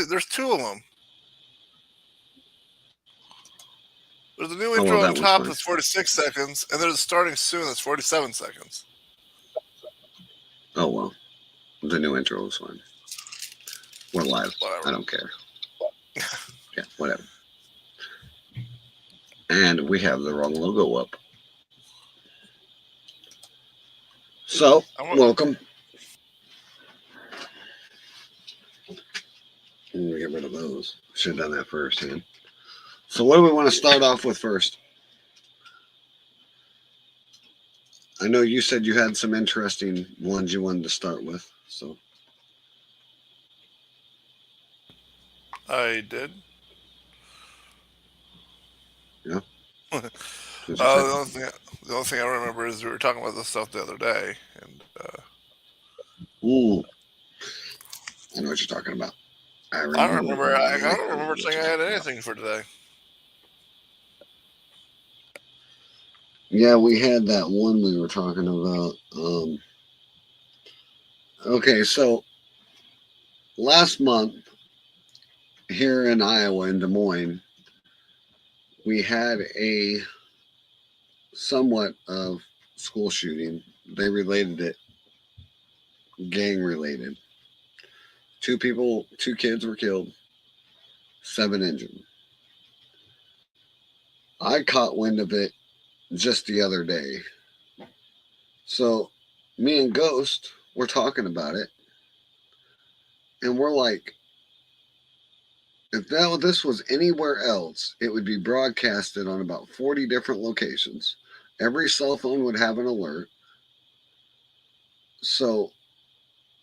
There's two of them. There's a new Oh, well, intro on that was top fun. that's 46 seconds, and there's a starting soon that's 47 seconds. Oh, well. The new intro was fun. We're live. Whatever. I don't care. Yeah, whatever. And we have the wrong logo up. So, welcome. Let me get rid of those. Should have done that first, man. So, what do we want to start off with first? I know you said you had some interesting ones you wanted to start with. So, I did. yeah. The only thing I remember is we were talking about this stuff the other day, and Ooh. I know what you're talking about. I don't remember saying I had anything for today. Yeah, we had that one we were talking about. Okay, so last month here in Iowa, in Des Moines, we had a somewhat of school shooting. They related it gang related. Two kids were killed, 7 injured. I caught wind of it just the other day. So me and Ghost were talking about it, and we're like, if this was anywhere else, it would be broadcasted on about 40 different locations. Every cell phone would have an alert. So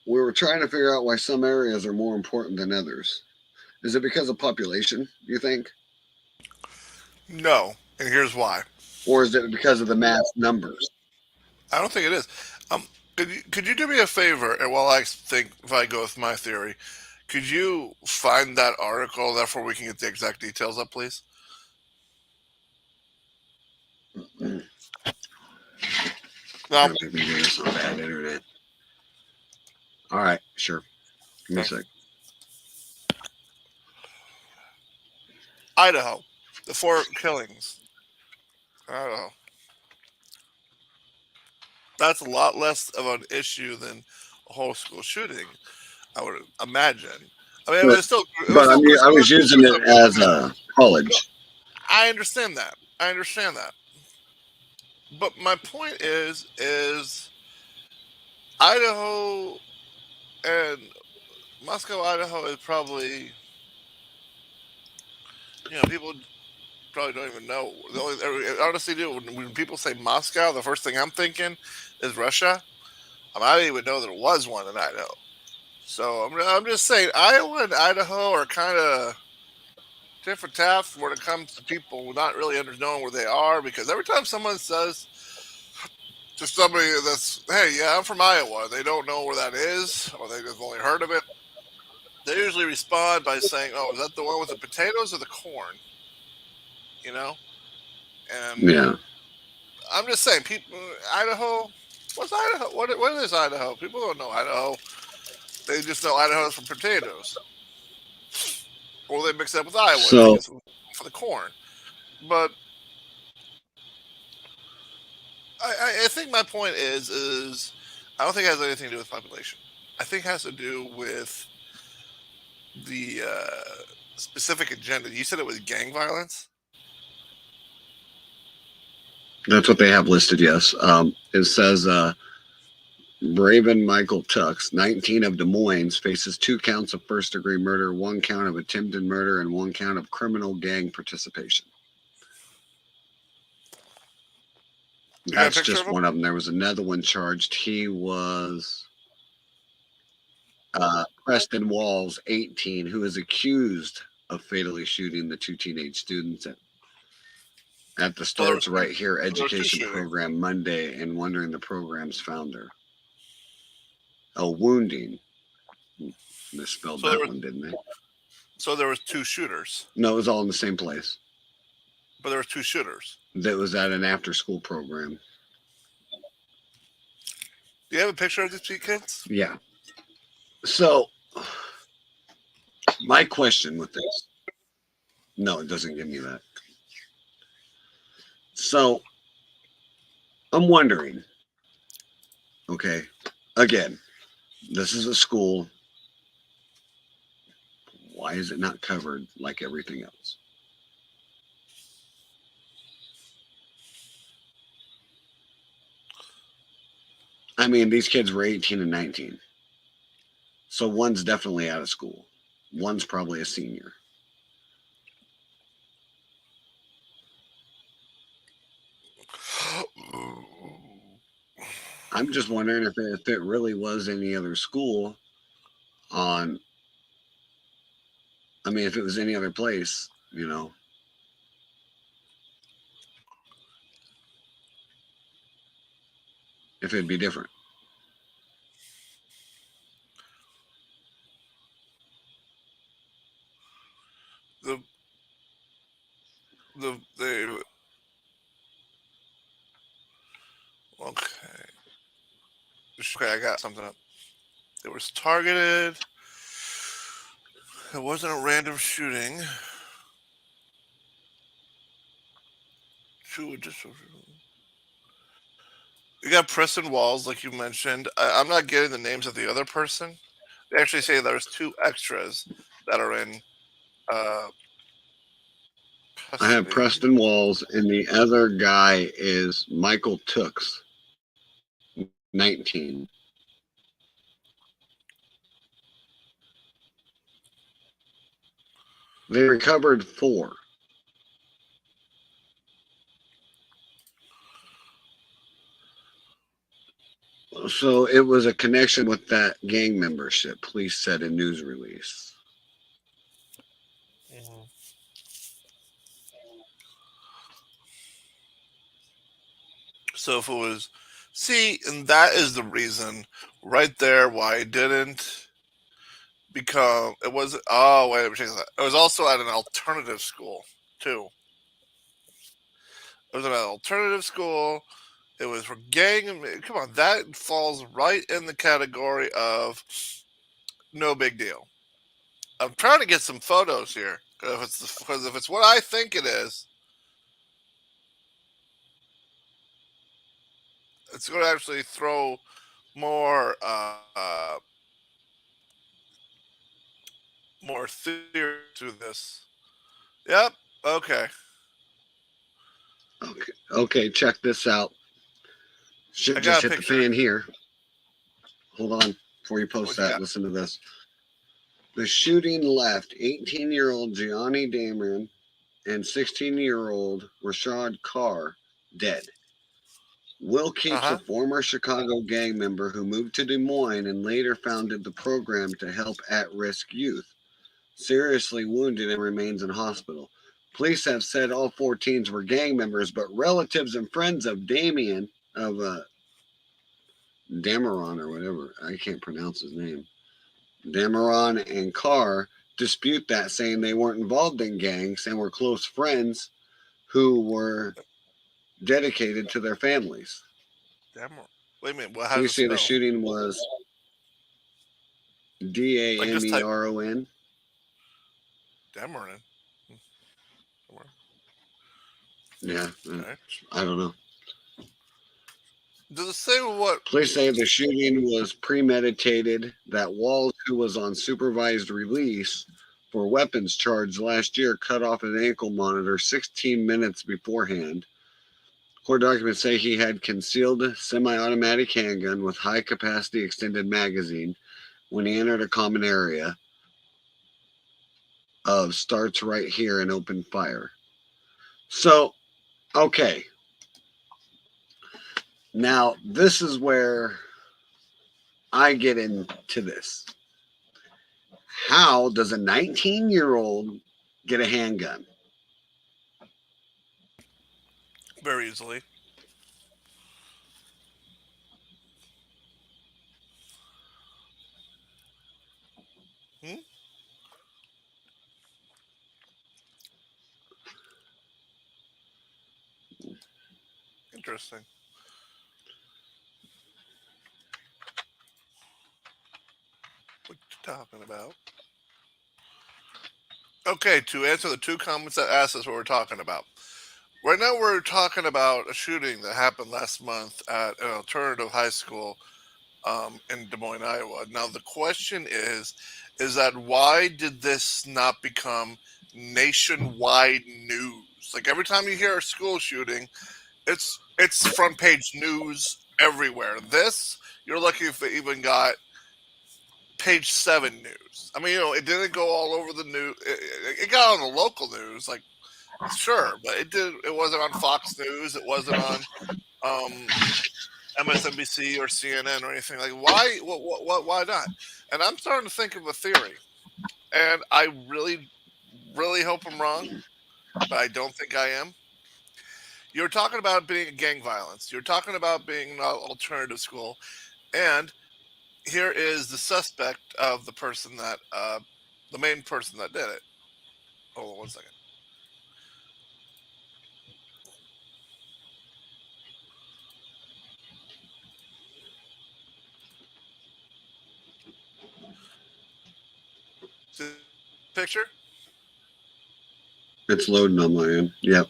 we were trying to figure out why some areas are more important than others. Is it because of population, you think? No, and here's why. Or is it because of the mass numbers? I don't think it is. Could you do me a favor? And while I think, if I go with my theory, could you find that article? Therefore, we can get the exact details up, please. No. Some bad internet. All right, sure. Give me a sec. Idaho, the 4 killings. Idaho. That's a lot less of an issue than a whole school shooting, I would imagine. I mean, it's still. I was using it as a college. I understand that. But my point is Idaho and Moscow, Idaho is probably, people probably don't even know. Honestly, when people say Moscow, the first thing I'm thinking is Russia. I didn't even know there was one in Idaho. So I'm just saying, Iowa and Idaho are kind of different taps when it comes to people not really knowing where they are. Because every time someone says to somebody that's, hey, yeah, I'm from Iowa, they don't know where that is, or they've only heard of it, they usually respond by saying, oh, is that the one with the potatoes or the corn? And yeah, I'm just saying, people, Idaho, what's Idaho? What is Idaho? People don't know Idaho. They just know Idaho is for potatoes, or they mix it up with Iowa and think it's for the corn. But I think my point is I don't think it has anything to do with population. I think it has to do with the specific agenda. You said it was gang violence? That's what they have listed, yes. It says Braven Michael Tux, 19 of Des Moines, faces 2 counts of first-degree murder, 1 count of attempted murder, and 1 count of criminal gang participation. That's just one of them. There was another one charged. He was Preston Walls, 18, who is accused of fatally shooting the 2 teenage students at the Starts Right Here education program Monday and wondering the program's founder. Wounding. Misspelled that one, didn't they? So there was 2 shooters. No, it was all in the same place. But there was 2 shooters. That was at an after-school program. Do you have a picture of these 2 kids? Yeah. So My question with this, no, it doesn't give me that. So I'm wondering, okay, again, this is a school. Why is it not covered like everything else? I mean, these kids were 18 and 19. So one's definitely out of school. One's probably a senior. I'm just wondering if it really was any other school on, I mean, if it was any other place, if it'd be different. the the okay. Okay, I got something up. It was targeted. It wasn't a random shooting. Just you got Preston Walls, like you mentioned. I'm not getting the names of the other person. They actually say there's two extras that are in uh, I have custody. Preston Walls, and the other guy is Michael Tooks, 19. They recovered 4. So it was a connection with that gang membership, police said in news release. Mhm. So if it was, see, and that is the reason right there why it didn't become. It was. Oh wait, let me check that. It was also at an alternative school too. It was at an alternative school. It was for gang. Come on, that falls right in the category of no big deal. I'm trying to get some photos here because if it's what I think it is, it's going to actually throw more more theory to this. Yep. Okay. Okay, check this out. I Shit just got a hit the picture. fan here. Hold on before you post What you that. got? Listen to this. The shooting left 18-year-old Gianni Dameron and 16-year-old Rashad Carr dead. Will Uh Keeps, a huh. former Chicago gang member who moved to Des Moines and later founded the program to help at risk youth, seriously wounded and remains in hospital. Police have said all 4 teens were gang members, but relatives and friends of Dameron or whatever, I can't pronounce his name, Dameron and Carr, dispute that, saying they weren't involved in gangs and were close friends who were dedicated to their families. Damn. Wait a minute. Well, how does it Police say the spell? shooting was Like just type Dameron. Dameron. Yeah, Okay. I don't know. Does it say what? Police say the shooting was premeditated, that Walls, who was on supervised release for weapons charge last year, cut off an ankle monitor 16 minutes beforehand. Court documents say he had concealed semi-automatic handgun with high-capacity extended magazine when he entered a common area of starts right here and opened fire. So, okay. Now, this is where I get into this. How does a 19-year-old get a handgun? Very easily. Hmm? Interesting. What you talking about? Okay, to answer the two comments that asked us what we're talking about. Right now, we're talking about a shooting that happened last month at an alternative high school in Des Moines, Iowa. Now, the question is that why did this not become nationwide news? Like every time you hear a school shooting, it's front page news everywhere. This, you're lucky if it even got page seven news. I mean, it didn't go all over the news. It got on the local news, like sure, but it did. It wasn't on Fox News. It wasn't on um, MSNBC or CNN or anything. Like, why? What? Why not? And I'm starting to think of a theory, and I really hope I'm wrong, but I don't think I am. You're talking about being gang violence. You're talking about being an alternative school, and here is the suspect of the person that, the main person that did it. Hold on one second. See the picture? It's loading on my end. Yep.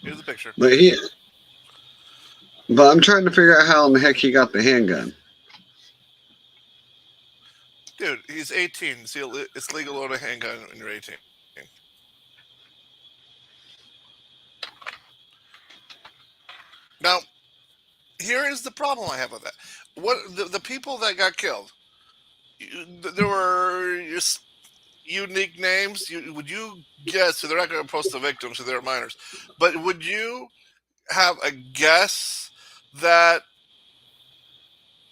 Here's the picture. But he, but I'm trying to figure out how in the heck he got the handgun. Dude, he's 18. See, it's legal to own a handgun when you're 18. Now, here is the problem I have with that. What the people that got killed? There were just unique names. Would you guess? So they're not going to post the victims, so they're minors. But would you have a guess that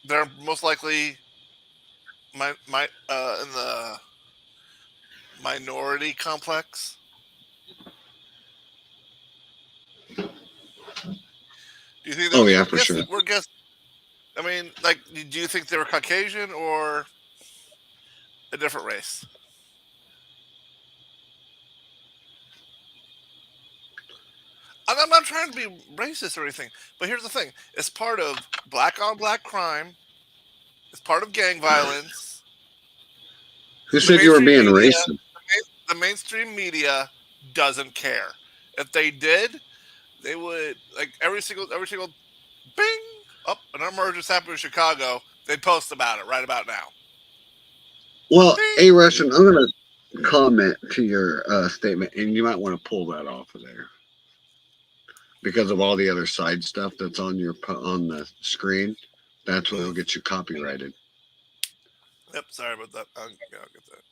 they're most likely my in the minority complex? Do you think Oh that yeah, we're for sure. guessing? We're guessing. I mean, like, do you think they were Caucasian or a different race? And I'm not trying to be racist or anything, but here's the thing: it's part of black on black crime. It's part of gang violence. Who The said you were mainstream being media, racist? the mainstream media doesn't care. If they did, they would like every single bing up an murder just happened in Chicago. They'd post about it right about now. Well, Ding. a Russian, I'm gonna comment to your statement, and you might want to pull that off of there because of all the other side stuff that's on your on the screen. That's what'll Mm, get you copyrighted. yep. Sorry about that. Yeah, I'll get that.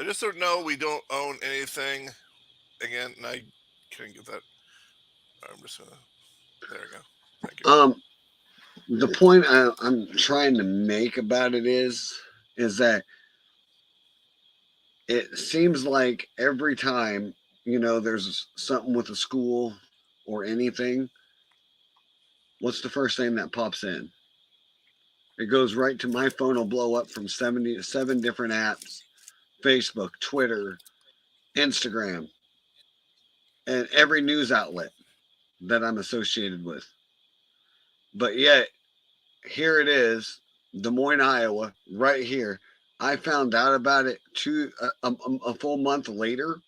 I just don't know. We don't own anything. Again, and I couldn't get that. I'm just gonna. There we go. Thank you. Um, the point I'm trying to make about it is that it seems like every time there's something with a school or anything, what's the first thing that pops in? It goes right to my phone will blow up from 77 different apps: Facebook, Twitter, Instagram, and every news outlet that I'm associated with. But yet, here it is, Des Moines, Iowa, right here. I found out about it a full month later.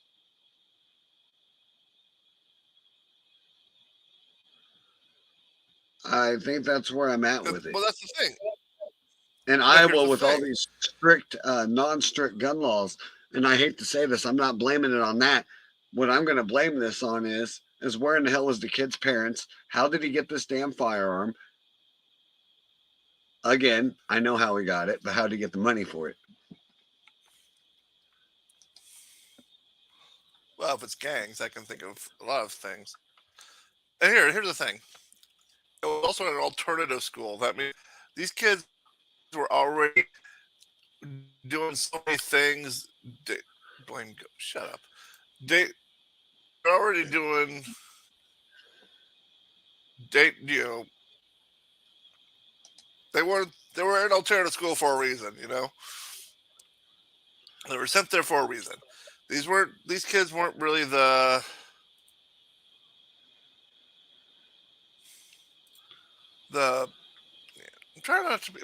I think that's where I'm at with it. Well, that's the thing. In But here's Iowa, the with all thing. these strict, non-strict gun laws, and I hate to say this, I'm not blaming it on that. What I'm going to blame this on is where in the hell is the kid's parents? How did he get this damn firearm? Again, I know how he got it, but how did he get the money for it? Well, if it's gangs, I can think of a lot of things. And here's the thing. It was also an alternative school. That means these kids were already doing so many things. They, blame. Shut up. They're already doing. You know, they were in alternative school for a reason. They were sent there for a reason. These kids weren't really the.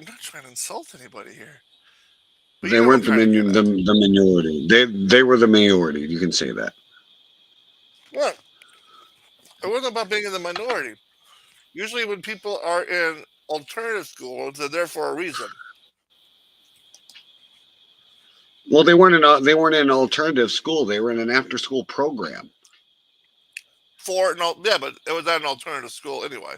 I'm not trying to insult anybody here. But They you know what I'm weren't trying to get at. the minority. They were the majority. You can say that. What? It wasn't about being in the minority. Usually, when people are in alternative schools, they're there for a reason. Well, they weren't in an alternative school. They were in an after school program. Yeah, but it was at an alternative school anyway.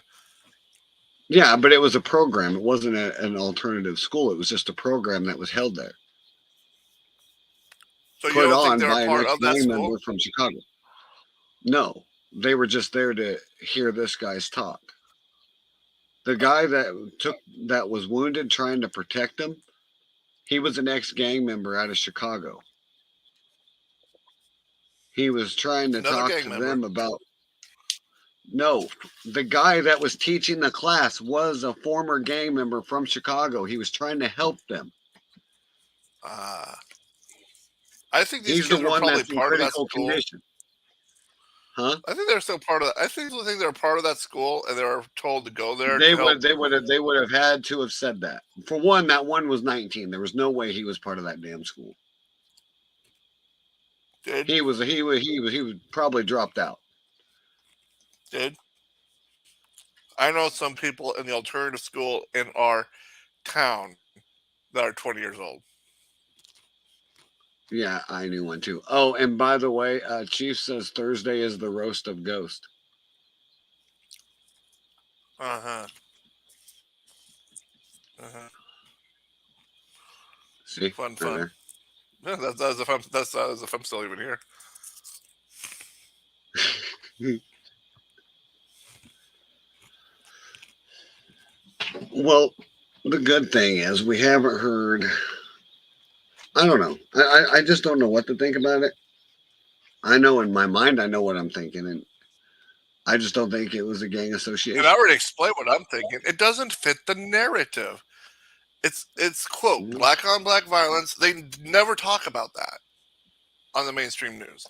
Yeah, but it was a program. It wasn't an alternative school. It was just a program that was held there, So you put don't think on they're a by an part of that ex-gang school? member from Chicago. No, they were just there to hear this guy's talk. The guy that was wounded trying to protect him, he was an ex-gang member out of Chicago. He was trying to Another talk gang to member. them about. No, the guy that was teaching the class was a former gang member from Chicago. He was trying to help them. Uh, I think these He's the kids were one probably that's in part of that critical school. condition. Huh? I think they're still part of that. I think they're part of that school, and they were told to go there to help. They would have had to have said that. For one, that one was 19. There was no way he was part of that damn school. Did He was probably dropped out. did I know some people in the alternative school in our town that are 20 years old. Yeah, I knew one too. Oh, and by the way, Chief says Thursday is the roast of Ghost. Uh huh. Uh huh. See, Fun, right fun. there. Yeah, that's as if I'm still even here. Well, the good thing is we haven't heard. I don't know. I just don't know what to think about it. I know in my mind I know what I'm thinking, and I just don't think it was a gang And association. I already explained what I'm thinking. It doesn't fit the narrative. It's quote Mhm. black on black violence. They never talk about that on the mainstream news.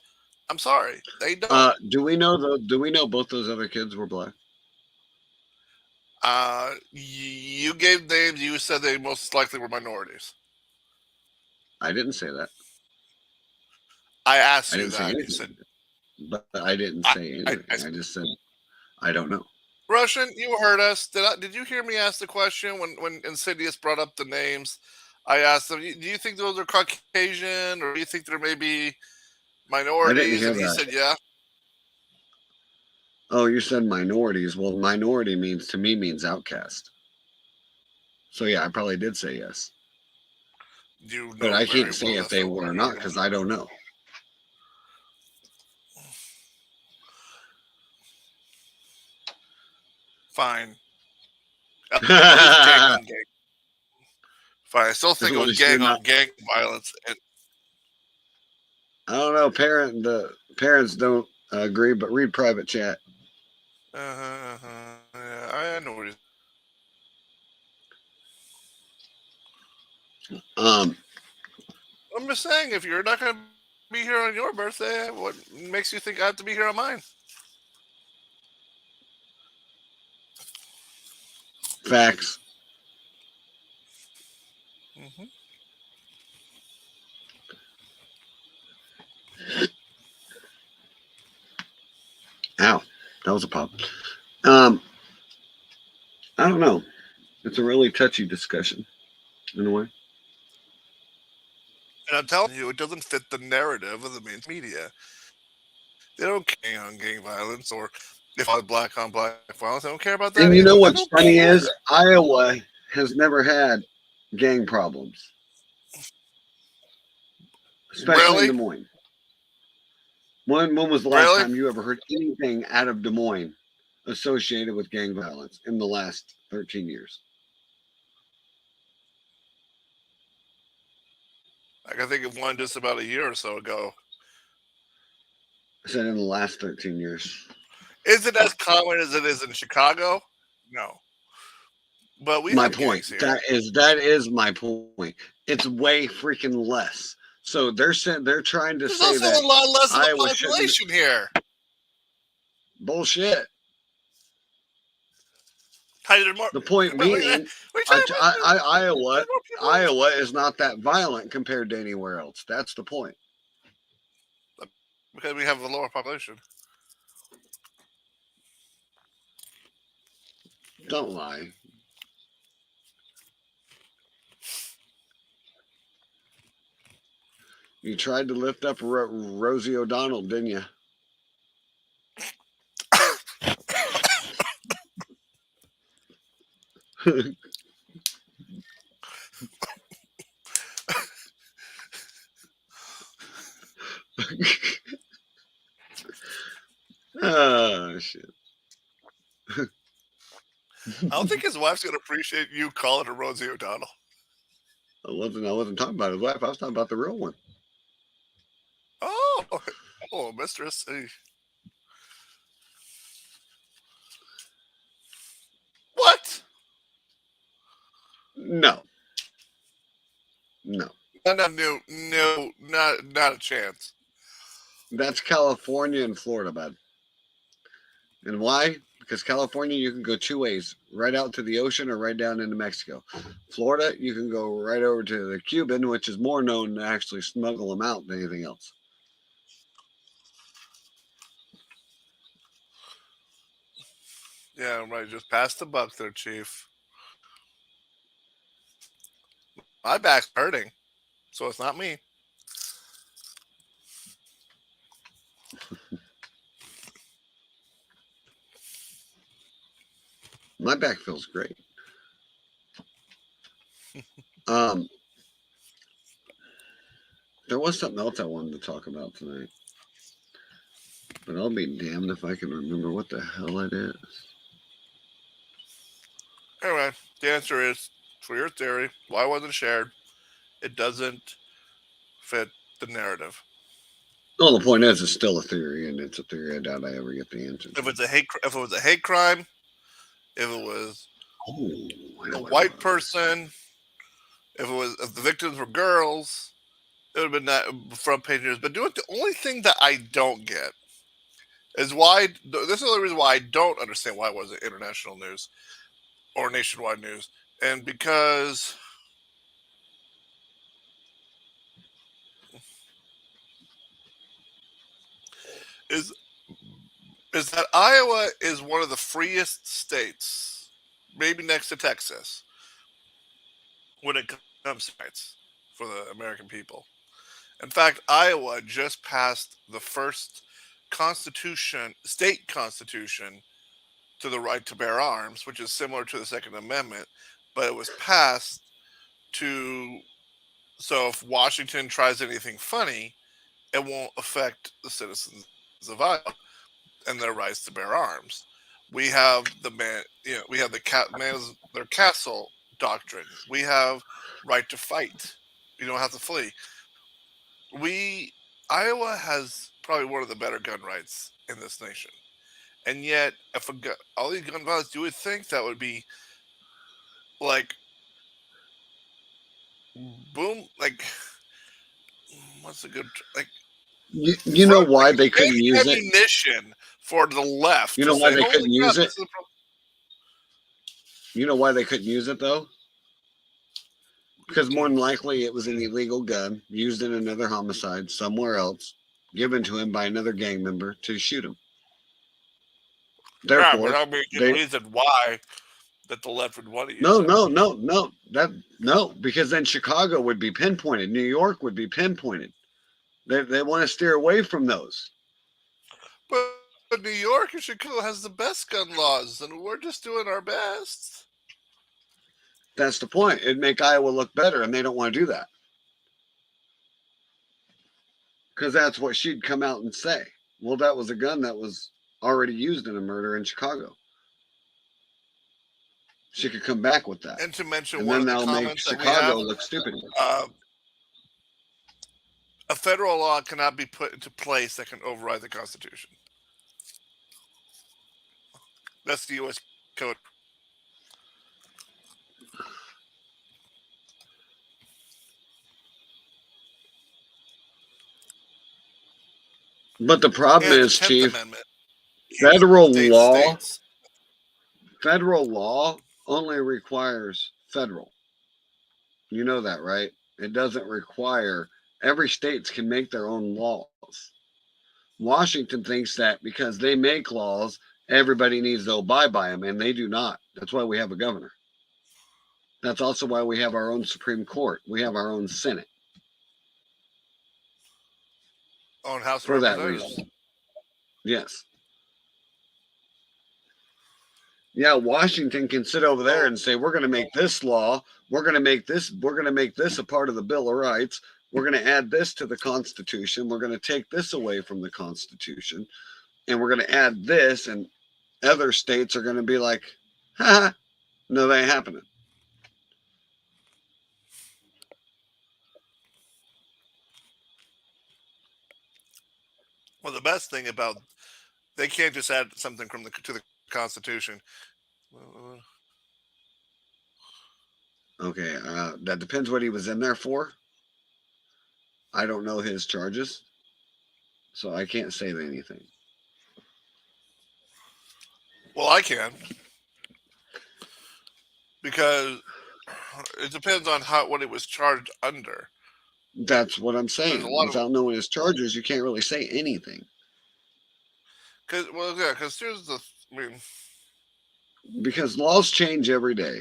I'm sorry, they don't. Do we know though? Do we know both those other kids were black? You gave names. You said they most likely were minorities. I didn't say that. I asked I you didn't say that, and you said, anything, but I didn't I, say anything. I just said I don't know. Russian, you heard us. Did you hear me ask the question when Insidious brought up the names? I asked them, do you think those are Caucasian, or do you think there may be I didn't minorities? hear And he that. said, yeah. Oh, you said minorities. Well, minority means outcast. So yeah, I probably did say yes, You but know I very can't say well if that's they not were what or I not mean. because I don't know. Fine. At least gang on gang. Fine. I still think it At was least you're gang not. on gang violence. And I don't know. The parents don't agree, but read private chat. yeah, I know what it is. Um, I'm just saying, if you're not going to be here on your birthday, what makes you think I have to be here on mine? facts. Mm-hmm. Ow, that was a pop. Um, I don't know. It's a really touchy discussion in a way. And I'm telling you, it doesn't fit the narrative of the main media. They don't care on gang violence or if I black on black violence. They don't care about that And you know either. They what's don't funny care. is Iowa has never had gang problems, especially in Really? Des Moines. When was the last Really? time you ever heard anything out of Des Moines associated with gang violence in the last 13 years? I can think of one just about a year or so ago. I said in the last 13 years. Is it as common as it is in Chicago? No. But we My have point. gangs here. That is my point. It's way freaking less. So they're trying to There's say also that a lot less of the Iowa shouldn't. population here. Bullshit. How did more? The point What are you being, talking about? Iowa, There's more people. Iowa is not that violent compared to anywhere else. That's the point. Because we have a lower population. Don't lie. You tried to lift up Rosie O'Donnell, didn't you? Oh shit! I don't think his wife's gonna appreciate you calling her Rosie O'Donnell. I wasn't talking about his wife. I was talking about the real one. Oh, mistress. Hey. What? No. No, not a chance. That's California and Florida, bud. And why? Because California, you can go two ways, right out to the ocean or right down into Mexico. Florida, you can go right over to the Cuban, which is more known to actually smuggle them out than anything else. Yeah, right. Just pass the buck there, Chief. My back's hurting, so it's not me. My back feels great. There was something else I wanted to talk about tonight, but I'll be damned if I can remember what the hell it is. Anyway, the answer is, for your theory, why wasn't shared? It doesn't fit the narrative. Well, the point is, it's still a theory, and it's a theory I doubt I ever get the answer to. If it was a hate crime, if it was a white person, if the victims were girls, it would have been that front page news. But the only thing that I don't get is why. This is the only reason why I don't understand why it wasn't international news or nationwide news, and because is that Iowa is one of the freest states, maybe next to Texas, when it comes to rights for the American people. In fact, Iowa just passed the first state constitution to the right to bear arms, which is similar to the Second Amendment, but it was passed so if Washington tries anything funny, it won't affect the citizens of Iowa and their rights to bear arms. We have their castle doctrine. We have right to fight. You don't have to flee. Iowa has probably one of the better gun rights in this nation, and yet if all these gun violence, you would think that would be like boom, like what's a good like You know why they couldn't use it? Ammunition for the left. You know why they couldn't use it? This is You know why they couldn't use it though? Because more than likely it was an illegal gun used in another homicide somewhere else, given to him by another gang member to shoot him. Therefore, yeah, but I mean, reason why that the left would want to use no, because then Chicago would be pinpointed, New York would be pinpointed. They want to steer away from those. But New York and Chicago has the best gun laws, and we're just doing our best. That's the point. It'd make Iowa look better, and they don't want to do that. Because that's what she'd come out and say. Well, that was a gun that was already used in a murder in Chicago. She could come back with that. And to mention and one then of the that'll comments make that Chicago we have, look stupid. A federal law cannot be put into place that can override the Constitution. That's the U.S. Code. But the problem is, Chief, Amendment. federal law. Federal law only requires federal. You know that, right? It doesn't require, every states can make their own laws. Washington thinks that because they make laws, everybody needs to abide by them, and they do not. That's why we have a governor. That's also why we have our own Supreme Court. We have our own Senate On House of for that Representatives. reason. Yes. Yeah, Washington can sit over there and say, we're going to make this law. We're going to make this a part of the Bill of Rights. We're going to add this to the Constitution. We're going to take this away from the Constitution. And we're going to add this. And other states are going to be like, ha, no, that ain't happening. Well, the best thing about they can't just add something from to the Constitution. Okay, that depends what he was in there for. I don't know his charges, so I can't say anything. Well, I can, because it depends on what it was charged under. That's what I'm saying. Without knowing his charges, you can't really say anything. Because here's the, because laws change every day.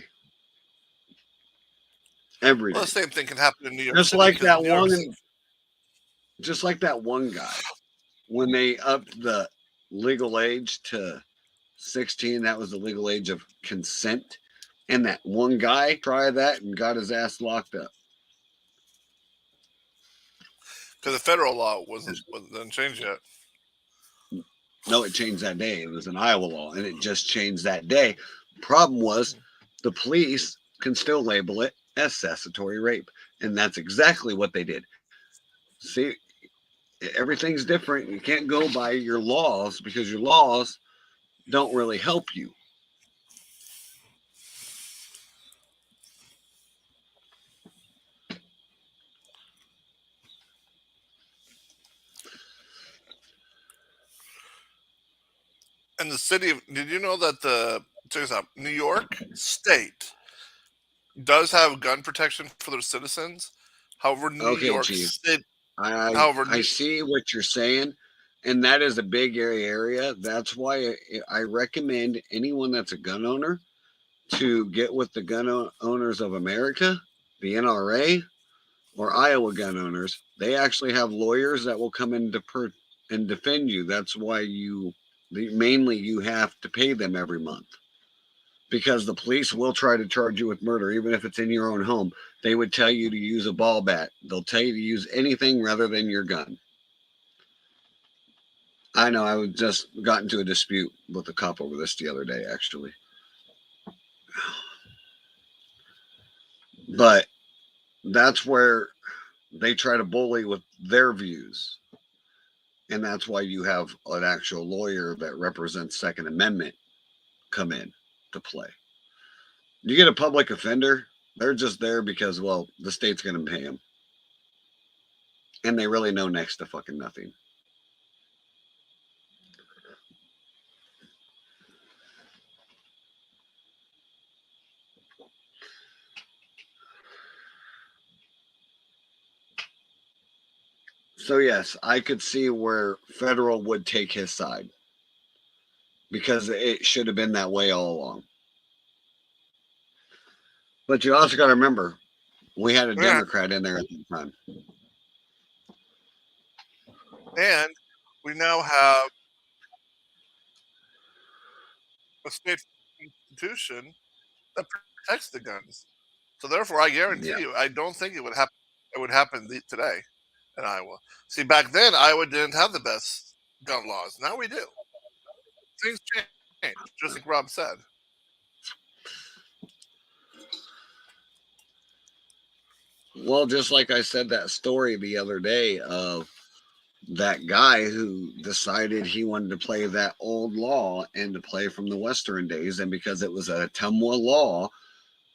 Every day. The same thing can happen in New York Just City. like that one. Just like that one guy, when they upped the legal age to 16, that was the legal age of consent, and that one guy tried that and got his ass locked up. Because the federal law wasn't changed yet. No, it changed that day. It was an Iowa law, and it just changed that day. Problem was, the police can still label it as accessory rape, and that's exactly what they did. See, everything's different. You can't go by your laws because your laws don't really help you. And the city of, did you know that check this out, New York State does have gun protection for their citizens? However, New York State. I see what you're saying, and that is a big area. That's why I recommend anyone that's a gun owner to get with the Gun Owners of America, the NRA, or Iowa gun owners. They actually have lawyers that will come in and defend you. That's why mainly you have to pay them every month, because the police will try to charge you with murder, even if it's in your own home. They would tell you to use a ball bat. They'll tell you to use anything rather than your gun. I know, I just got into a dispute with a cop over this the other day, actually. But that's where they try to bully with their views. And that's why you have an actual lawyer that represents Second Amendment come in to play. You get a public offender, they're just there because, well, the state's going to pay them. And they really know next to fucking nothing. So, yes, I could see where federal would take his side, because it should have been that way all along. But you also got to remember, we had a Democrat in there at the time. And we now have a state constitution that protects the guns. So therefore, I guarantee you, I don't think it would happen. It would happen today in Iowa. See, back then, Iowa didn't have the best gun laws. Now we do. Things change, just like Rob said. Well, just like I said that story the other day of that guy who decided he wanted to play that old law and to play from the Western days, and because it was a Ottumwa law,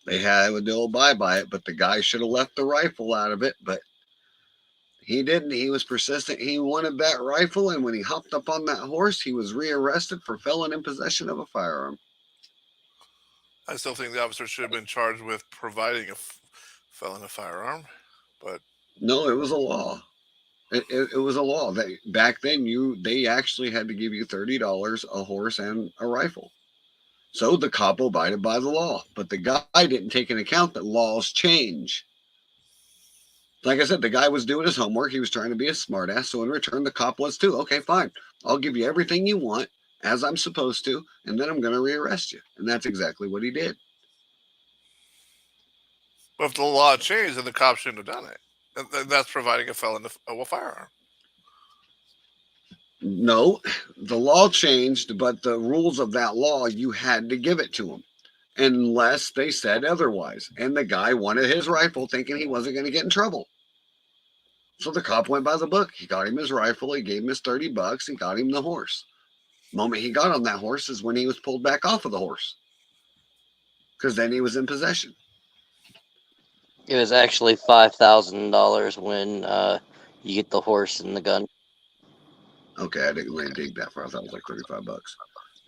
they had to abide by it. But the guy should have left the rifle out of it, but he didn't. He was persistent. He wanted that rifle, and when he hopped up on that horse, he was rearrested for felon in possession of a firearm. I still think the officer should have been charged with providing a felon a firearm, but No, it was a law. It was a law that back then they actually had to give you $30, a horse, and a rifle. So the cop abided by the law, but the guy didn't take into account that laws change. Like I said, the guy was doing his homework. He was trying to be a smartass. So in return, the cop was too. Okay, fine. I'll give you everything you want as I'm supposed to, and then I'm going to rearrest you. And that's exactly what he did. if the law changed, then the cop shouldn't have done it. And that's providing a felon a firearm. No, the law changed, but the rules of that law, you had to give it to him unless they said otherwise. And the guy wanted his rifle thinking he wasn't going to get in trouble. So the cop went by the book. He got him his rifle. He gave him his $30. He got him the horse. The moment he got on that horse is when he was pulled back off of the horse, because then he was in possession. It was actually $5,000 when you get the horse and the gun. Okay, I didn't really dig that far. I thought it was like $35.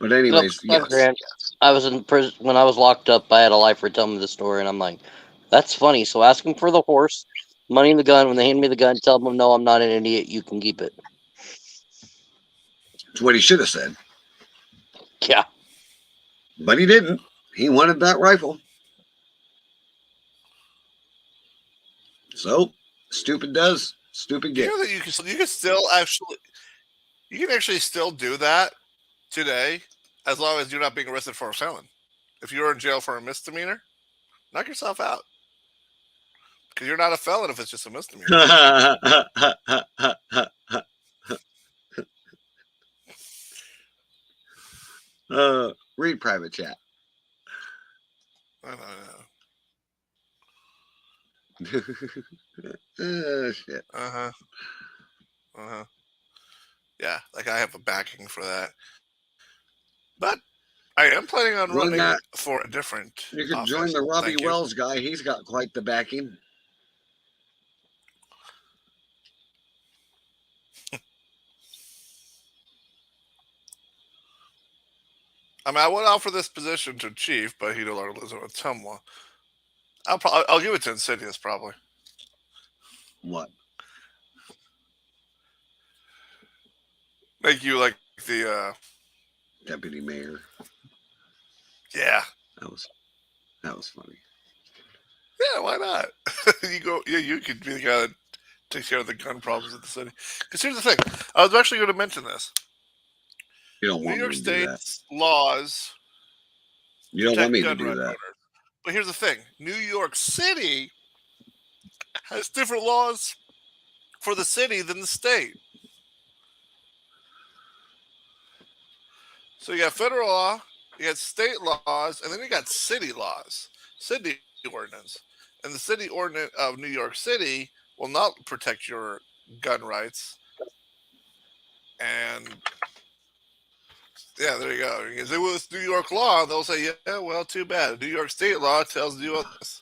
But anyways, Nope, yes. I was in prison when I was locked up. I had a lifer tell me the story, and I'm like, "That's funny." So ask him for the horse, money, and the gun. When they hand me the gun, tell them, "No, I'm not an idiot. You can keep it." It's what he should have said. Yeah. But he didn't. He wanted that rifle. So, stupid does, stupid You gets. know that you can still actually still do that today, as long as you're not being arrested for a felon. If you're in jail for a misdemeanor, knock yourself out, because you're not a felon if it's just a misdemeanor. Read private chat. I don't Shit. know. Yeah, like I have a backing for that, but I am planning on Join running that. for a different. You could office. join the Robbie Thank you. Wells guy. He's got quite the backing. I mean, I would offer this position to Chief, but he no longer lives in Ottumwa. I'll give it to Insidious probably. What? Make you like the Deputy mayor. yeah. That was funny. Yeah, why not? You could be the guy that takes care of the gun problems in the city. Because here's the thing, I was actually going to mention this. You don't New want York me to do that. State's laws. You don't want me to do that. Owners. But here's the thing: New York City has different laws for the city than the state. So you got federal law, you got state laws, and then you got city laws, city ordinance. And the city ordinance of New York City will not protect your gun rights. And yeah, there you go. Because it was New York law, they'll say, yeah, well, too bad. New York state law tells you this.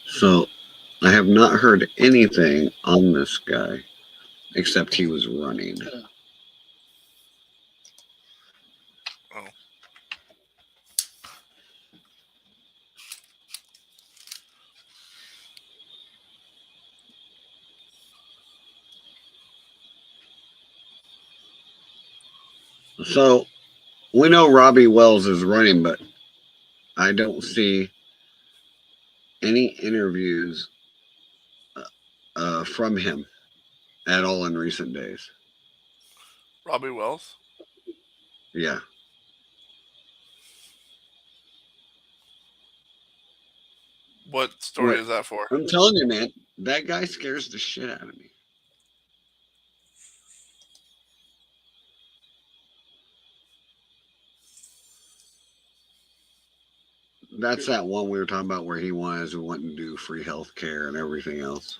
So, I have not heard anything on this guy except he was running. Oh. So, we know Robbie Wells is running, but I don't see any interviews from him at all in recent days. Robbie Wells? Yeah. What story What? is that for? I'm telling you, man, that guy scares the shit out of me. That's that one we were talking about where he was wanting to do free health care and everything else.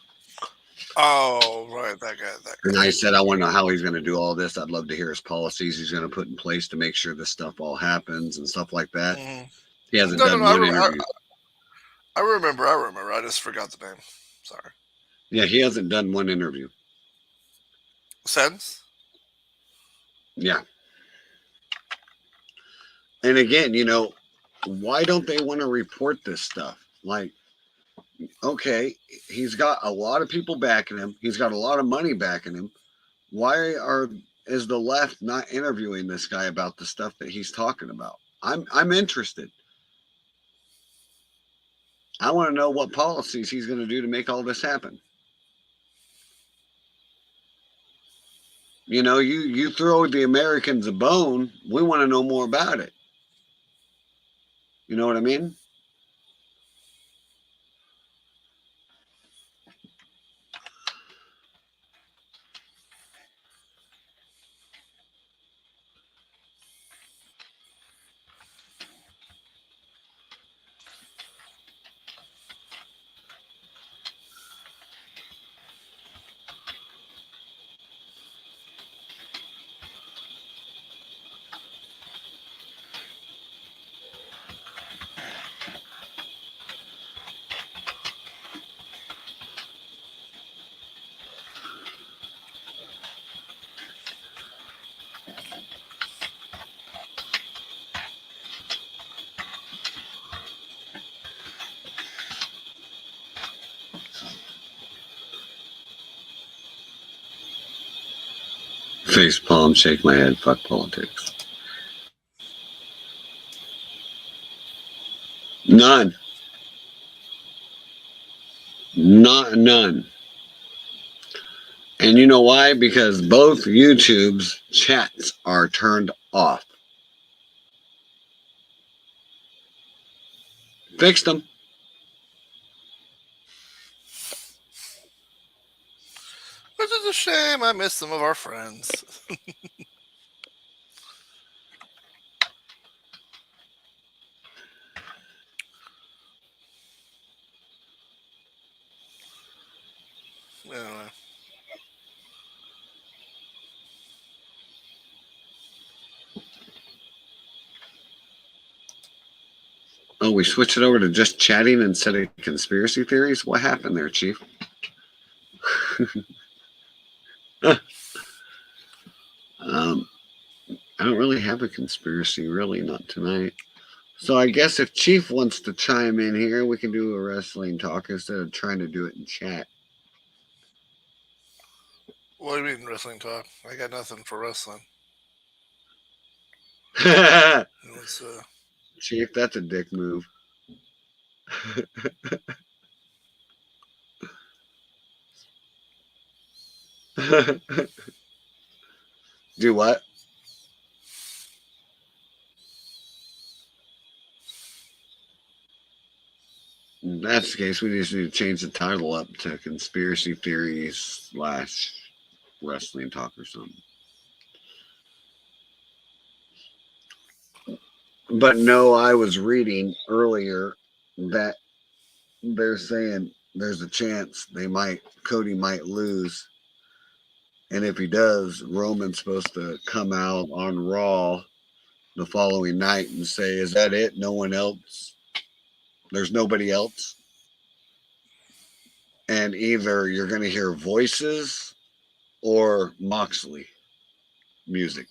Oh, right, that guy. And I said, I want to know how he's going to do all this. I'd love to hear his policies he's going to put in place to make sure this stuff all happens and stuff like that. Mhm. He hasn't No, done no, one interview. I remember. I just forgot the name. Sorry. Yeah, he hasn't done one interview. Sense? Yeah. And again, you know, why don't they want to report this stuff? Like, okay, he's got a lot of people backing him. He's got a lot of money backing him. Why is the left not interviewing this guy about the stuff that he's talking about? I'm interested. I want to know what policies he's going to do to make all this happen. You know, you throw the Americans a bone, we want to know more about it. You know what I mean? Face palm, shake my head, fuck politics. None. None. And you know why? Because both YouTube's chats are turned off. Fixed them. Which is a shame. I miss some of our friends. Anyway. Oh, we switched it over to just chatting instead of conspiracy theories? What happened there, Chief? I don't really have a conspiracy, really, not tonight. So I guess if Chief wants to chime in here, we can do a wrestling talk instead of trying to do it in chat. What do you mean wrestling talk? I got nothing for wrestling. Chief, that's a dick move. Do what? In that's the case, we just need to change the title up to Conspiracy Theories / Wrestling Talk or something. But no, I was reading earlier that they're saying there's a chance Cody might lose. And if he does, Roman's supposed to come out on Raw the following night and say, is that it? No one else? There's nobody else? And either you're going to hear voices or Moxley music.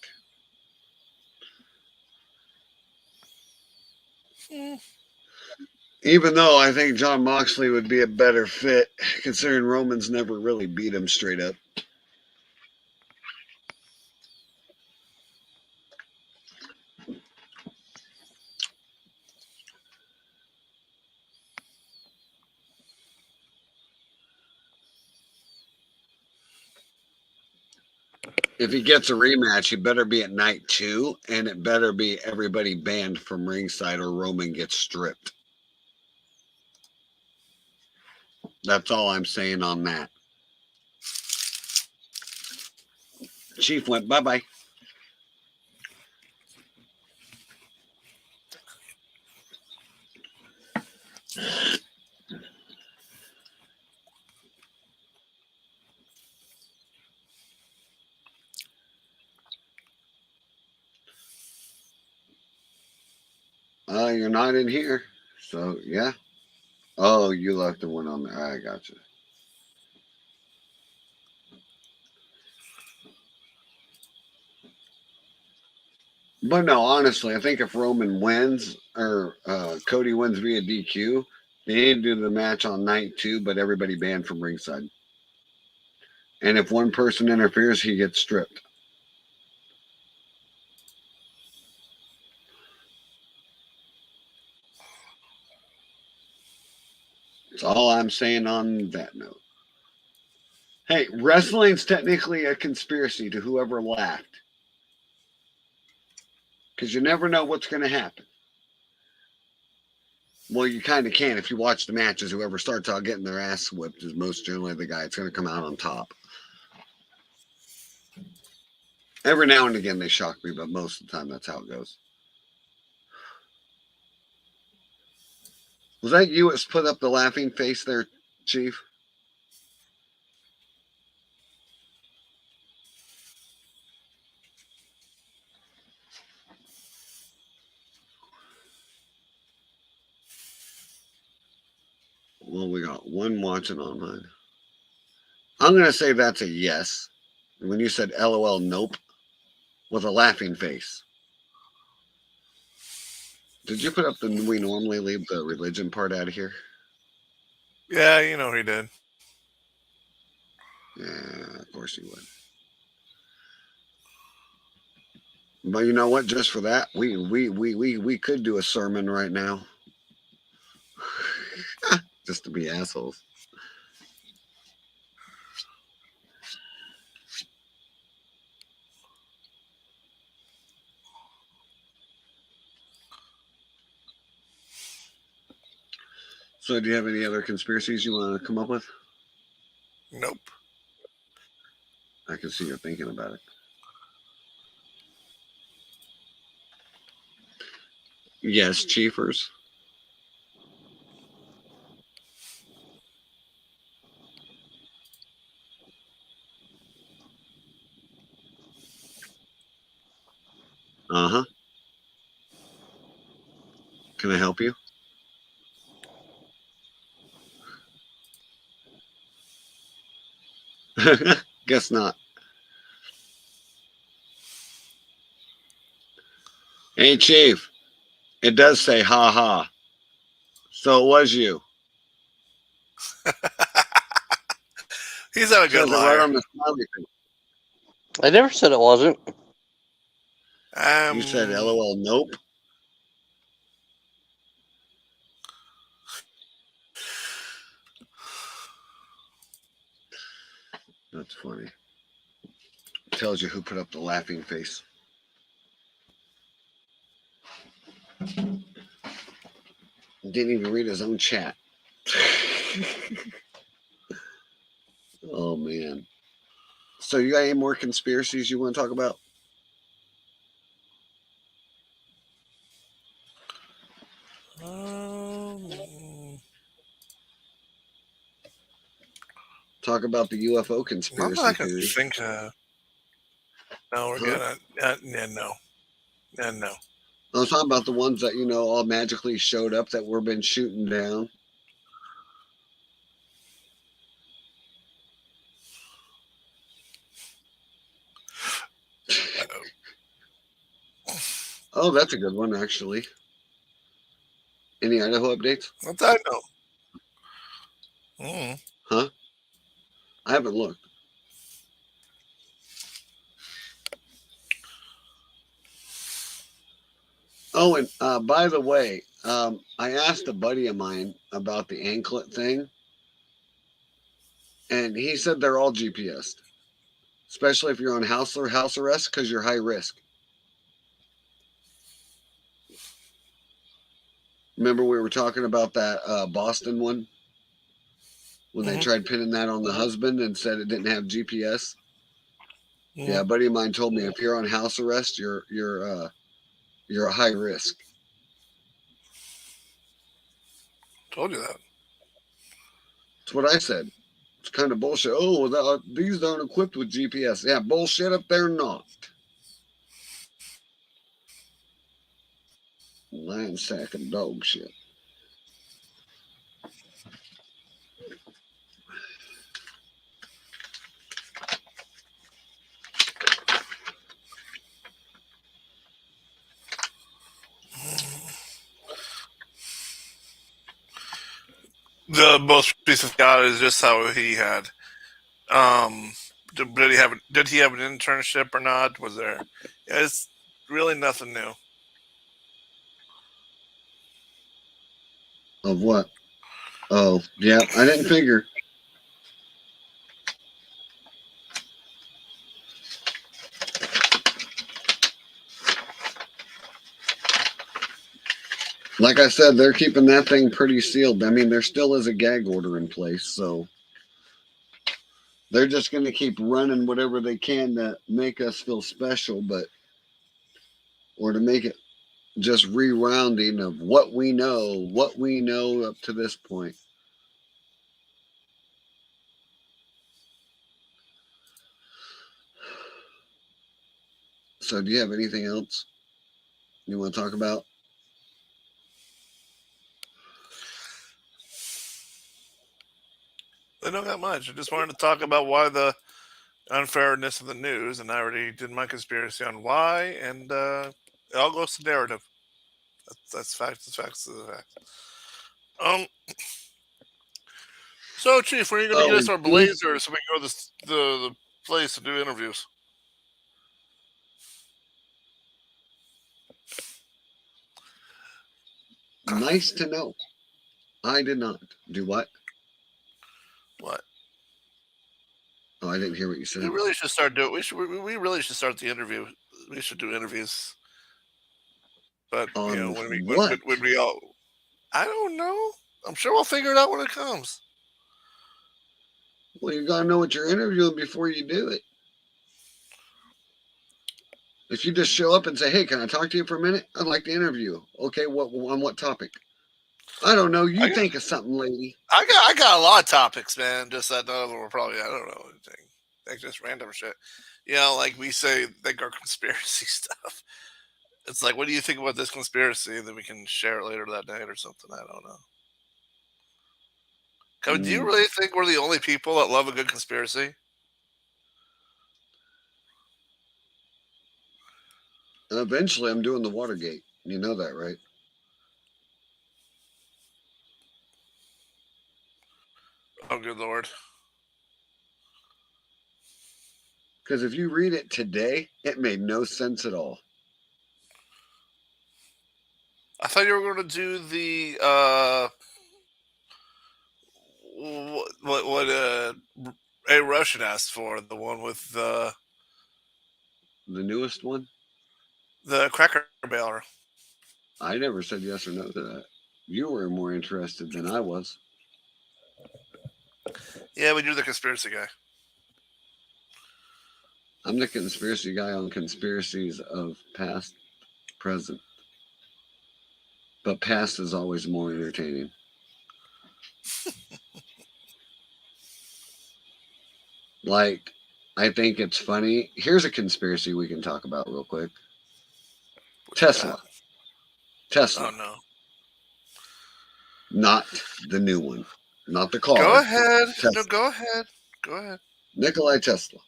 Even though I think John Moxley would be a better fit, considering Roman's never really beat him straight up. If he gets a rematch, he better be at night 2, and it better be everybody banned from ringside or Roman gets stripped. That's all I'm saying on that. Chief went bye-bye. You're not in here. So, yeah. Oh, you left the one on there. I got you. But no, honestly, I think if Roman wins or Cody wins via DQ, they need to do the match on night 2, but everybody banned from ringside. And if one person interferes, he gets stripped. That's all I'm saying on that note. Hey, wrestling's technically a conspiracy to whoever laughed. Because you never know what's going to happen. Well, you kind of can if you watch the matches. Whoever starts out getting their ass whipped is most generally the guy that's going to come out on top. Every now and again they shock me, but most of the time that's how it goes. Was that you that put up the laughing face there, Chief? Well, we got one watching online. I'm going to say that's a yes. When you said LOL, nope, with a laughing face. Did you put up the we normally leave the religion part out of here? Yeah, you know he did. Yeah, of course he would. But you know what? Just for that, we could do a sermon right now. Just to be assholes. So, do you have any other conspiracies you want to come up with? Nope. I can see you're thinking about it. Yes, Chiefers. Uh-huh. Can I help you? Guess not. Hey, Chief. It does say ha ha. So it was you. He's not a It good says it right liar. on the smiley face. I never said it wasn't. You said LOL, nope. That's funny. Tells you who put up the laughing face. Didn't even read his own chat. Oh, man. So you got any more conspiracies you want to talk about? Talk about the UFO Not conspiracy that I can theory. think of. No, we're Huh? good. Yeah, no. Yeah, no. I was talking about the ones that, you know, all magically showed up that we've been shooting down. Oh, that's a good one, actually. Any Idaho updates? Not that I know. Mm. Huh? I haven't looked. Oh, and by the way, I asked a buddy of mine about the anklet thing, and he said they're all GPSed, especially if you're on house arrest because you're high risk. Remember we were talking about that Boston one? when they Mhm. tried pinning that on the husband and said it didn't have GPS. Yeah, a Mhm. buddy of mine told me if you're on house arrest, you're a high risk. Told you that. That's what I said. It's kind of bullshit. Oh, these aren't equipped with GPS. Yeah, bullshit up there, not. Lion sack and dog shit. The most recent guy is just how he had. Um, did he have an internship or not? Was there? Yeah, it's really nothing new. Of what? Oh, yeah, I didn't figure. Like I said, they're keeping that thing pretty sealed. I mean, there still is a gag order in place, so they're just going to keep running whatever they can to make us feel special, but or to make it just rerounding of what we know up to this point. So, do you have anything else you want to talk about? They don't got much. I just wanted to talk about why the unfairness of the news, and I already did my conspiracy on why, and it all goes to narrative. That's facts. That's facts. That's facts. Um. So, Chief, when are you going to get Oh, us our and Blazer so we can go to the place to do interviews? nice to know. I did not do what? What? Oh, I didn't hear what you We said. really should start doing. We really should start the interview. We should do interviews. But On when what? when we all, I don't know. I'm sure we'll figure it out when it comes. Well, you gotta know what you're interviewing before you do it. If you just show up and say, "Hey, can I talk to you for a minute? I'd like to interview." Okay, what on what topic? I don't know. I You got, think of something, lady. I got a lot of topics, man. Just that none of them were probably I don't know anything. Like just random shit. Like we say, like our conspiracy stuff. It's like, what do you think about this conspiracy? And then we can share it later that night or something. I don't know. Do you Mm. really think we're the only people that love a good conspiracy? Eventually, I'm doing the Watergate. You know that, right? Oh, good lord! Because if you read it today, it made no sense at all. I thought you were going to do the what a Russian asked for, the one with The newest one, the cracker baler. I never said yes or no to that. You were more interested than I was. Yeah, but you're the conspiracy guy. I'm the conspiracy guy on conspiracies of past, present. But past is always more entertaining. Like, I think it's funny. Here's a conspiracy we can talk about real quick. What you got? Tesla. Oh Tesla. no. Not the new one. Not the Go car. ahead. No, Tesla. go ahead. Go ahead. Nikolai Tesla.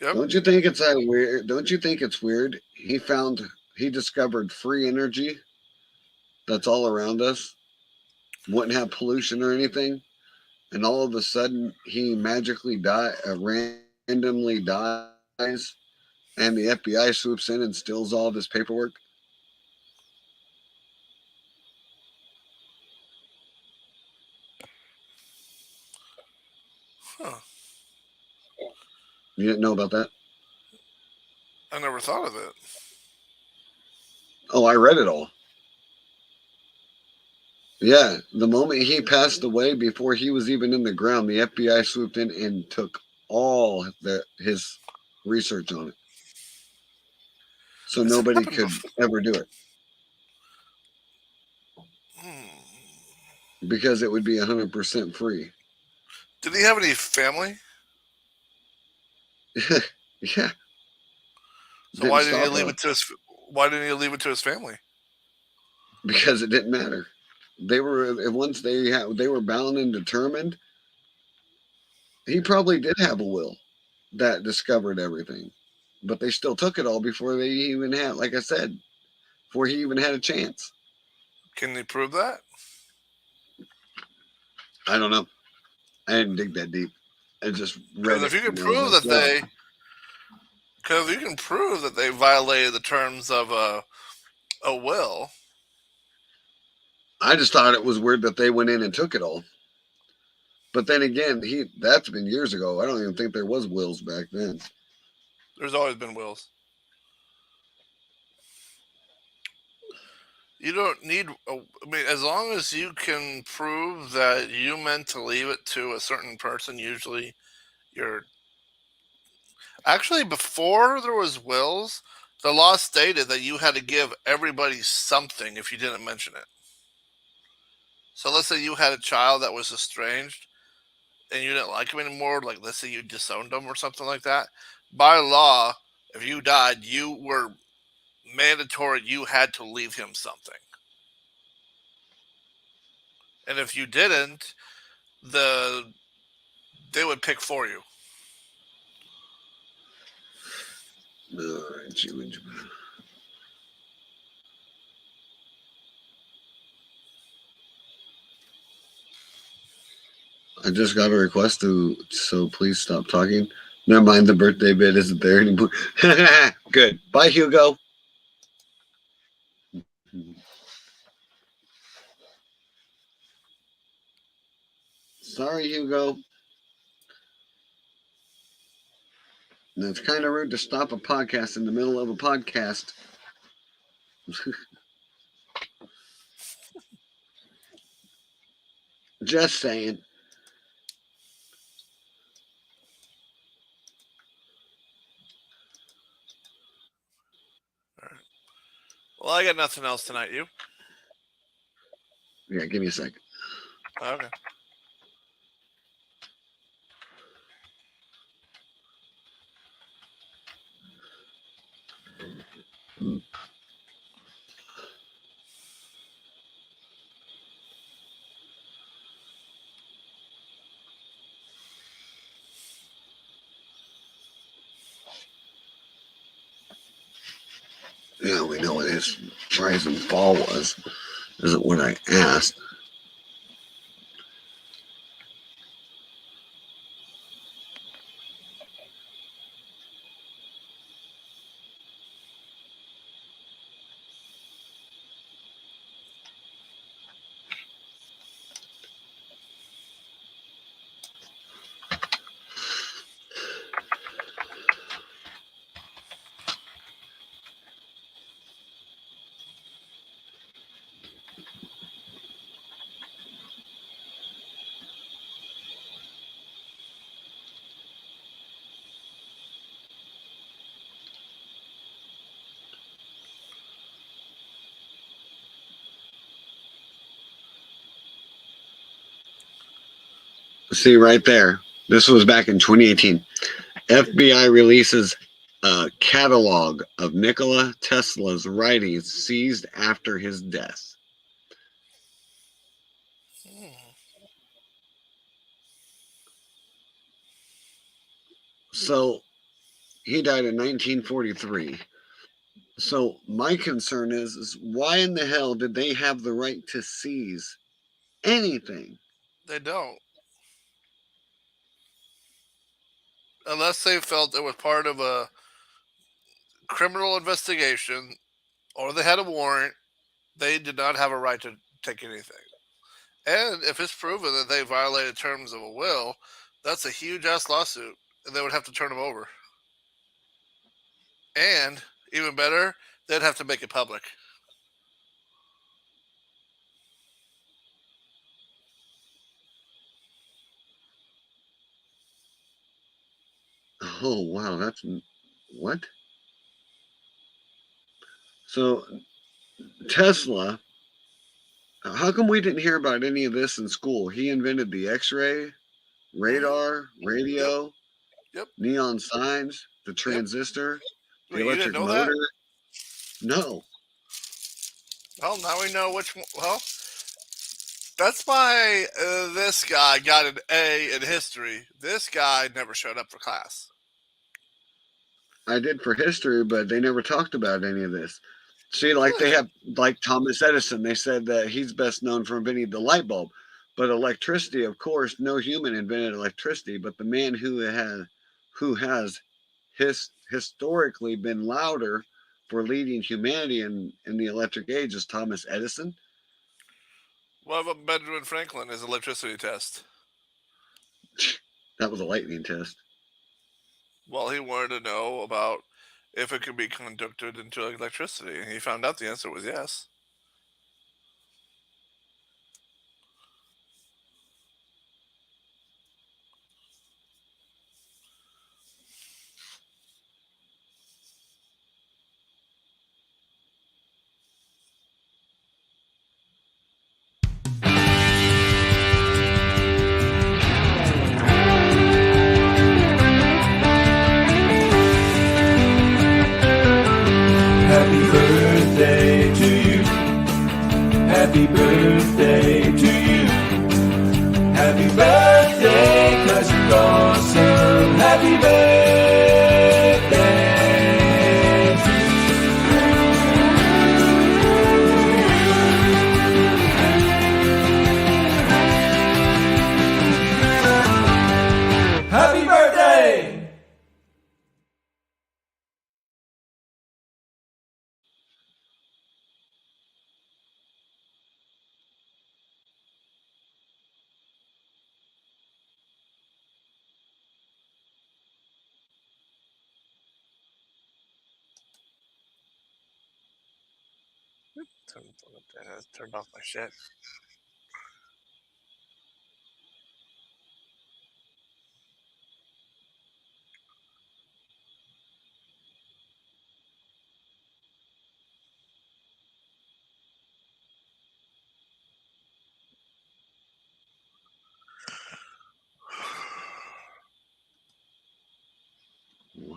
Yep. Don't you think it's that weird? Don't you think it's weird? He discovered free energy that's all around us. Wouldn't have pollution or anything. And all of a sudden he magically randomly dies, and the FBI swoops in and steals all of his paperwork. Huh. You didn't know about that? I never thought of it. Oh, I read it all. Yeah, the moment he passed away, before he was even in the ground, the FBI swooped in and took all his research on it, so This has nobody happened could before. ever do it because it would be 100% free. Did he have any family? Yeah, So didn't why didn't he stop leave us it to his? Why didn't he leave it to his family? because it didn't matter. They were once they were bound and determined. He probably did have a will that discovered everything, but they still took it all before they even had, like I said, before he even had a chance. Can they prove that? I don't know. I didn't dig that deep. I just read Because if it you can and I was prove like, that well, they violated the terms of a will, I just thought it was weird that they went in and took it all. But then again, that's been years ago. I don't even think there was wills back then. there's always been wills. You don't need. I mean, as long as you can prove that you meant to leave it to a certain person, usually you're actually before there was wills. The law stated that you had to give everybody something if you didn't mention it. So let's say you had a child that was estranged and you didn't like him anymore, like let's say you disowned him or something like that. By law, if you died, you were mandatory. You had to leave him something, and if you didn't, the they would pick for you. All right, I just got a request so please stop talking. Never mind, the birthday bit isn't there anymore. Good. Bye, Hugo. Sorry, Hugo. That's kind of rude to stop a podcast in the middle of a podcast. Just saying. All right. Well, I got nothing else tonight. You? Yeah, give me a second. Okay. Yeah, we know what his rise and fall was. Isn't what I asked. See right there. This was back in 2018. FBI releases a catalog of Nikola Tesla's writings seized after his death. Hmm. So he died in 1943. So my concern is why in the hell did they have the right to seize anything? They don't, unless they felt it was part of a criminal investigation or they had a warrant. They did not have a right to take anything. And if it's proven that they violated terms of a will, that's a huge ass lawsuit, and they would have to turn them over. And even better, they'd have to make it public. Oh, wow. That's what? So, Tesla, how come we didn't hear about any of this in school? He invented the X ray, Hmm. radar, Yep. radio, Yep. neon signs, the Yep. transistor, the Wait, you didn't electric know that? motor. No. Well, now we know which one. Well, that's why this guy got an A in history. This guy never showed up for class. I did for history, but they never talked about any of this. See, like Sure they they did. have, like Thomas Edison, they said that he's best known for inventing the light bulb. But electricity, of course, no human invented electricity. But the man who has historically been louder for leading humanity in the electric age is Thomas Edison. What about Benjamin Franklin? His electricity test. That was a lightning test. Well, he wanted to know about if it could be conducted into electricity, and he found out the answer was yes. Happy birthday to you. Happy birthday to you. Happy birthday, 'cause you're awesome. Happy birthday to you. Happy birthday! Turned off my shit. Wow.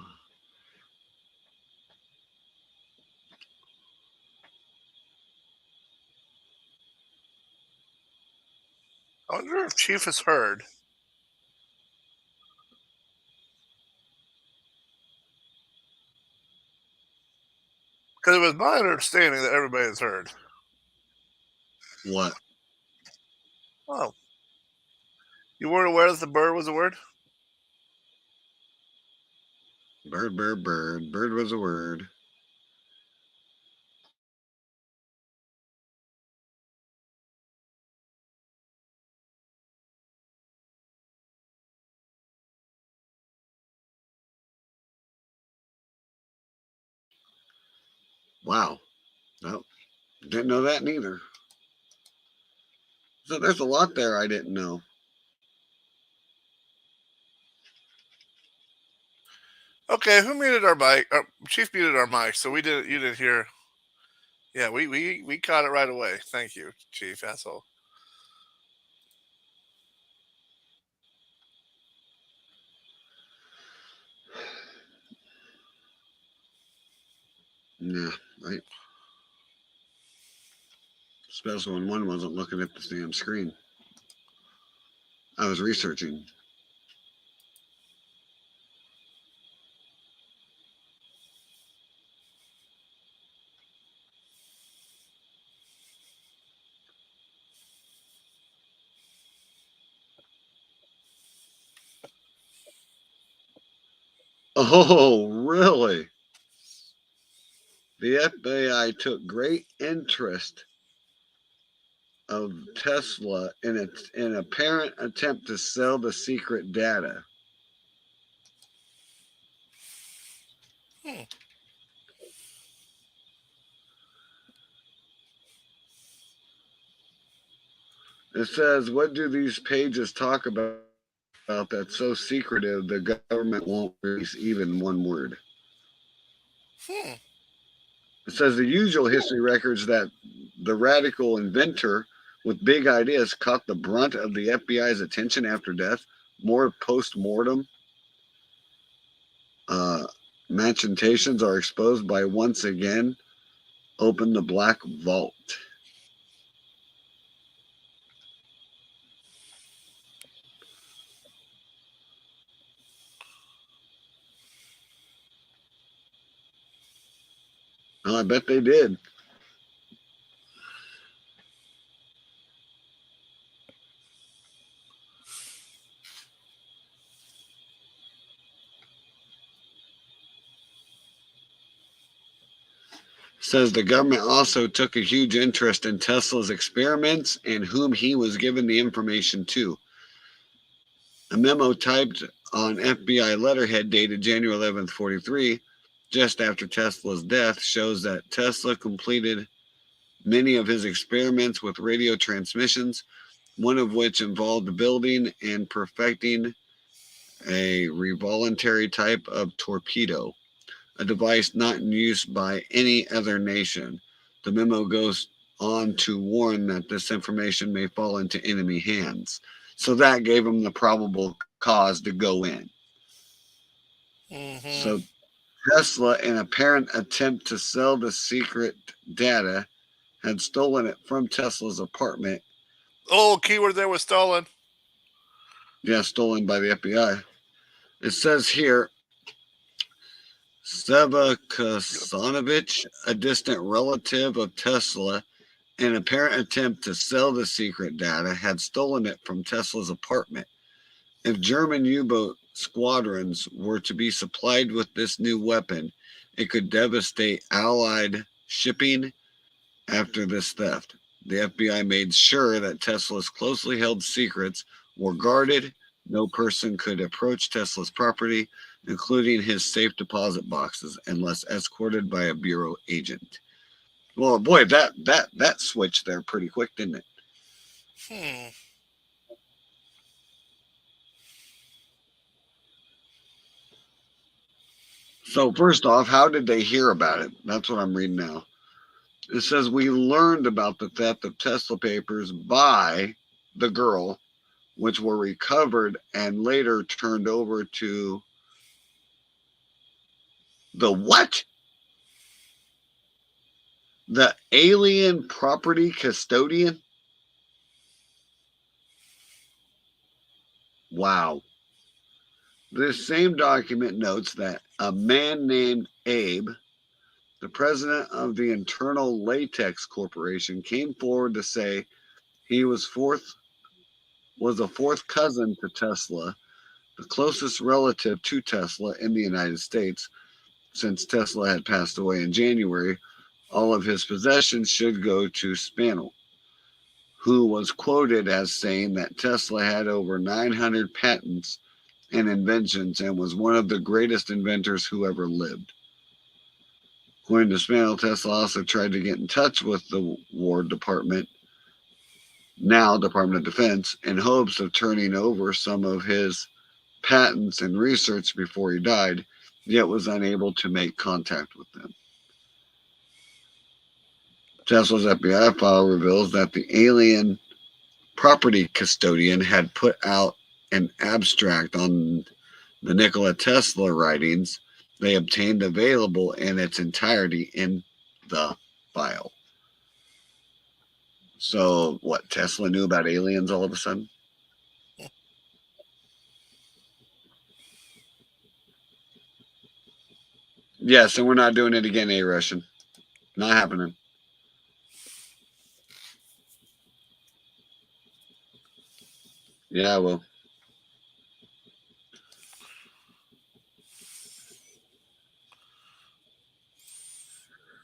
I wonder if Chief has heard. Because it was my understanding that everybody has heard. What? Oh, you weren't aware that the bird was a word? Bird, bird, bird. Bird was a word. Wow. No, didn't know that neither. So there's a lot there I didn't know. Okay, who muted our mic? Chief muted our mic, so we didn't. You didn't hear. Yeah, we caught it right away. Thank you, Chief asshole. Yeah, right. Especially when one wasn't looking at the damn screen. I was researching. Oh, really? The FBI took great interest of Tesla in an apparent attempt to sell the secret data. Hmm. It says, what do these pages talk about? about that's so secretive the government won't release even one word. Hmm. It says the usual history records that the radical inventor with big ideas caught the brunt of the FBI's attention after death. More post mortem machinations are exposed by once again open the black vault. Well, I bet they did. Says the government also took a huge interest in Tesla's experiments and whom he was giving the information to. A memo typed on FBI letterhead dated January 11th, 43, just after Tesla's death, shows that Tesla completed many of his experiments with radio transmissions, one of which involved building and perfecting a revolutionary type of torpedo, a device not in use by any other nation. The memo goes on to warn that this information may fall into enemy hands. So that gave them the probable cause to go in. Mm-hmm. So Tesla, in an apparent attempt to sell the secret data, had stolen it from Tesla's apartment. Oh, keyword there was stolen. Yeah, stolen by the FBI. It says here, Seva Kasanovich, a distant relative of Tesla, in an apparent attempt to sell the secret data, had stolen it from Tesla's apartment. If German U-boat squadrons were to be supplied with this new weapon, it could devastate Allied shipping after this theft. The FBI made sure that Tesla's closely held secrets were guarded. No person could approach Tesla's property, including his safe deposit boxes, unless escorted by a bureau agent. Well, boy, that switched there pretty quick, didn't it? Hmm. So first off, how did they hear about it? That's what I'm reading now. It says we learned about the theft of Tesla papers by the girl, which were recovered and later turned over to the what? The alien property custodian? Wow. This same document notes that a man named Abe, the president of the Internal Latex Corporation, came forward to say he was a fourth cousin to Tesla, the closest relative to Tesla in the United States. Since Tesla had passed away in January, all of his possessions should go to Spanel, who was quoted as saying that Tesla had over 900 patents and inventions and was one of the greatest inventors who ever lived. According to Spanel, Tesla also tried to get in touch with the War Department, now Department of Defense, in hopes of turning over some of his patents and research before he died, yet was unable to make contact with them. Tesla's FBI file reveals that the alien property custodian had put out an abstract on the Nikola Tesla writings they obtained available in its entirety in the file. So, what, Tesla knew about aliens all of a sudden? Yes, and we're not doing it again, Russian. Not happening. Yeah, well.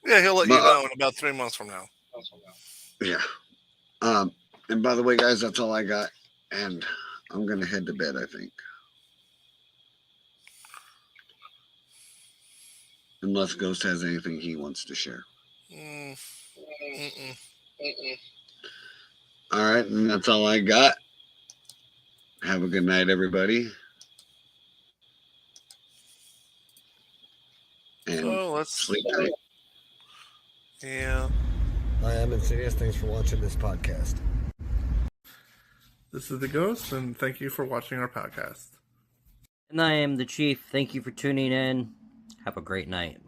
Yeah, he'll let you know in about 3 months from now. Yeah. And by the way, guys, that's all I got. And I'm going to head to bed, I think. Unless Ghost has anything he wants to share. All right, and that's all I got. Have a good night, everybody. And So let's sleep tight. Yeah. I am Insidious. Thanks for watching this podcast. This is the Ghost, and thank you for watching our podcast. And I am the Chief. Thank you for tuning in. Have a great night.